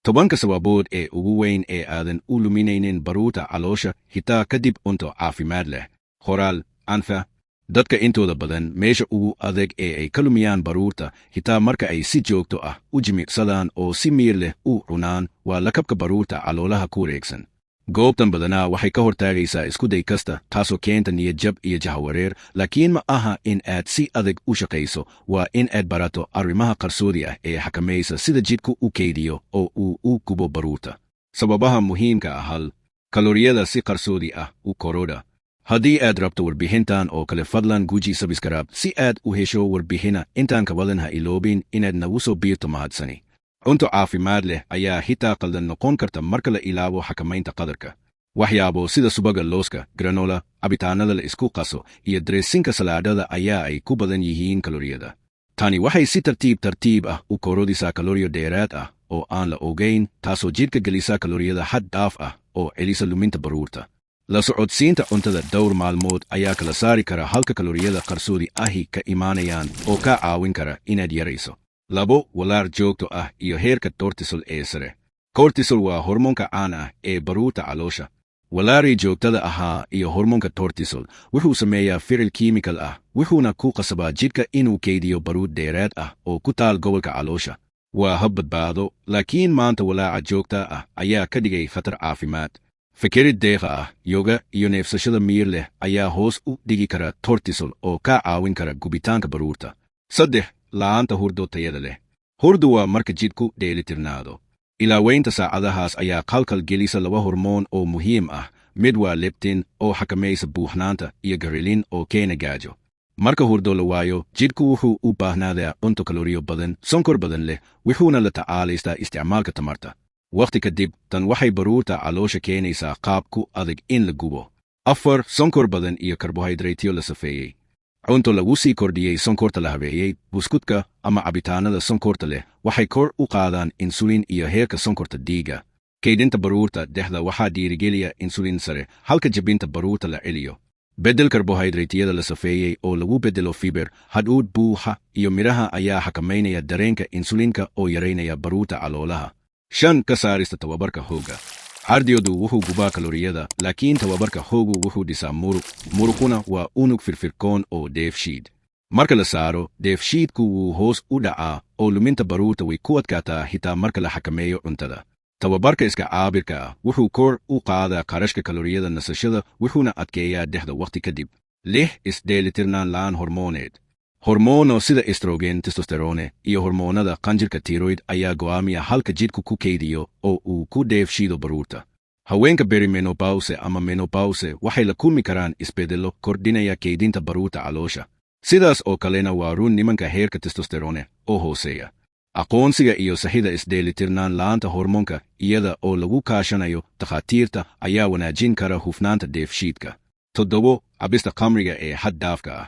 Tobanka sababood ee ugu weyn ee aadan u luminaynin baruurta caloosha hitaa kadib cunto caafimaad leh. Qoraal anfa dadka intooda badan meesha ugu adag ee ay ka lumiyaan baruurta hitaa marka ay si joogto ah u jimicsadaan oo si miir leh u cunaan waa lakabka baruurta caloolaha ku wareegsan. Goobtan badanaa waxay ka hortaagaysaa iskuday kasta taasoo keenta niyadjab iyo jahawareer, laakiin ma aha in aad si adag u shaqayso, waa in aad barato arrimaha qarsoodi ah ee xakamaysa sida jidhku u kaydiyo oo uu u gubo baruurta. Sababaha muhiimka ah: hal, kalooriyada si qarsoodi ah u korodha. Haddii aad rabto warbixintan oo kale fadlan guji subscribe si aad u hesho warbixina intaan ka badan ha iloobin inaad nagu soo biirto mahadsani. Cunto caafimaad leh ayaa hitaa qaldan noqon karta marka la ilaabo xakamaynta qadarka. Waxyaabo sida subaga looska, granola, cabitaanada la isku qaso iyo dressinka salaadada ayaa ay ku badan yihiin kalooriyada. Tani waxay si tartiib ah u korodisaa kalooriyo dheeraad ah oo aan la ogayn, taasoo jidhka gelisa kalooriyada xad dhaaf ah oo celisa luminta baruurta. La socodsiinta cuntada dhowr maalmood ayaa kala saari kara halka kalooriyada qarsoodi ahi ka imaanayaan oo ka caawin kara inaad yarayso. 2. Walaar joogto ah iyo heerka cortisol ee sare. Cortisol waa hormoonka caan ah ee baruurta caloosha. Walaarii joogtada ahaa iyo hormoonka cortisol wuxuu sameeyaa ficil kiimikal ah, wuxuuna ku qasabaa jidhka inuu kaydiyo baruur dheeraad ah oo ku taal gobolka caloosha. Waa hab badbaado, laakiin maanta walaaca joogta ah ayaa ka dhigay khatar caafimaad. Fikirid deeqa ah, yoga iyo neefsashada miir leh ayaa hoos u dhigi kara cortisol oo ka caawin kara gubitaanka baruurta. 3. La'aanta hurdo tayada leh. Hurdu waa marka jidhku dheelitirnaado. Ilaaweynta saacadahaas ayaa qalqal gelisa 2 hormoon oo muhiim ah. Mid waa leptin oo xakamaysa buuxnaanta iyo ghrelin oo keena gaajo. Marka hurdo la waayo, jidhku wuxuu u baahnaadaa cunto kalooriyo badan, sonkor badan leh, wuxuuna la tacaalaystaa isticmaalka tamarta. Waqti kadib, tan waxay baruurta caloosha keenaysaa qaab ku adag in la gubo. 4. Sonkor badan iyo karbohaydraytyo la safeeyey. Cunto lagu sii kordhiyey sonkorta la habeeyey, buskudka ama cabitaanada sonkorta leh waxay kor u qaadaan insulin iyo heerka sonkorta dhiigga. Kaydinta baruurta dhexda waxaa dhiirigeliya insulin sare, halka jabinta baruurta la celiyo. Beddel karbohaydraytyada la safeeyey oo lagu beddelo fiber, hadhuudh buuxa iyo midhaha ayaa xakamaynaya dareenka insulinka oo yaraynaya baruurta caloolaha. 5. Ka saarista tababarka xoogga. Cardiodu wuxuu gubaa kalooriyada, laakiin tababarka xooggu wuxuu dhisaa muruq. Muruquna waa unug firfircoon oo dheefshiid. Marka la saaro, dheefshiidku wuu hoos u dhacaa oo luminta baruurta way ku adkaataa hitaa marka la xakameeyo cuntada. Tababarka iska caabirka ah wuxuu kor u qaadaa qarashka kalooriyada nasashada, wuxuuna adkeeyaa dhexda waqti kadib. 6. Isdheelitirnaan la'aan hormooneed. Hormoono sida estrogen, testosterone iyo hormoonada qanjirka tiroid ayaa go'aamiya halka jidhku ku kaydiyo oo uu ku dheefshiido baruurta. Haweenka perimenopause ama menopause waxay la kulmi karaan isbeddello kordhinaya kaydinta baruurta caloosha. Sidaas oo kalena waa run nimanka heerka testosterone oo hooseeya. Aqoonsiga iyo saxida isdheelitirnaan la'aanta hormoonka iyada oo lagu kaashanayo takhaatiirta ayaa wanaajin kara hufnaanta dheefshiidka. 7. Cabista khamriga ee xad dhaafka ah.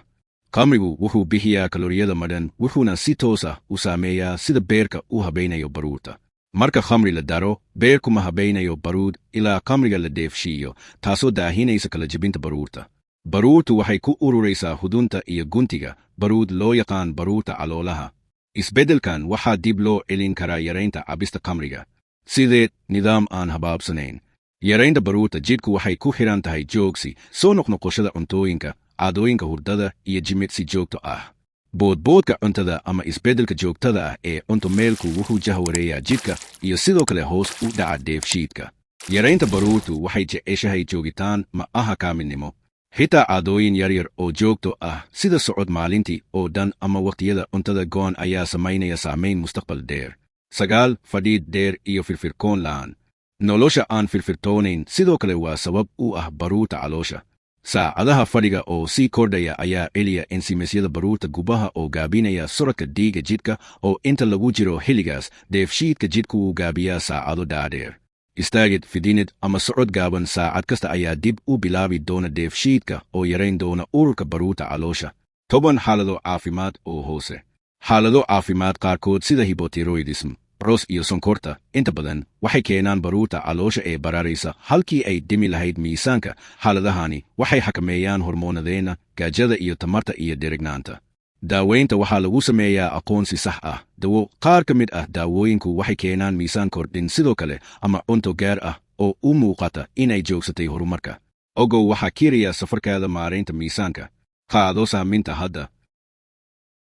Khamrigu wuxuu bixiyaa kalooriyada madhan, wuxuuna si toos ah u saameeyaa sida beerka u habaynayo baruurta. Marka khamri la daro, beerku ma habaynayo baruur ilaa khamriga la dheefshiiyo, taasoo daahinaysa kala jebinta baruurta. Baruurtu waxay ku ururaysaa hudunta iyo guntiga, baruud loo yaqaan baruurta caloolaha. Isbeddelkan waxaa dib loo celin karaa yaraynta cabista khamriga. 8. Nidaam aan habaabsanayn. Yaraynta baruurta jidhku waxay ku xiran tahay joogsi, soo noqnoqoshada cuntooyinka, caadooyinka hurdada iyo jimicsi joogto ah. Boodboodka cuntada ama isbeddelka joogtada ah ee cunto meelku wuxuu jahawareeyaa jidhka iyo sidoo kale hoos u dhaca dheefshiidka. Yaraynta baruurtu waxay jeceshahay joogitaan, ma aha kaamilnimo. Xitaa caadooyin yaryar oo joogto ah sida socod maalintii oo dhan ama waqtiyada cuntada go'an ayaa samaynaya saamayn mustaqbal dheer. 9. Fadhiid dheer iyo firfircoon la'aan. Nolosha aan firfirtoonayn sidoo kale waa sabab u ah baruurta caloosha. Saacadaha fadhiga oo sii kordhaya ayaa celiya ensimesyada baruurta gubaha oo gaabinaya socodka dhiigga jidhka oo inta lagu jiro xilligaas dheefshiidka jidhku wuu gaabiyaa saacado dhaadheer. Istaagid, fidinid ama socod gaaban saacad kasta ayaa dib u bilaabi doona dheefshiidka oo yarayn doona ururka baruurta caloosha. 10. Xaalado caafimaad oo hoose. Xaalado caafimaad qaarkood sida hypothyroidism, ros iyo sonkorta inta badan waxay keenaan baruurta caloosha ee bararaysa halkii ay dhimi lahayd miisaanka. Xaaladahani waxay xakameeyaan hormoonadeenna, gaajada iyo tamarta iyo dheregnaanta. Daaweynta waxaa lagu sameeyaa aqoonsi sax ah. Dawo qaar ka mid ah daawooyinku waxay keenaan miisaan kordhin sidoo kale ama cunto gaar ah oo u muuqata inay joogsatay horumarka. Ogow waxaa kiriya safarkaada maaraynta miisaanka. Qaado saaminta hadda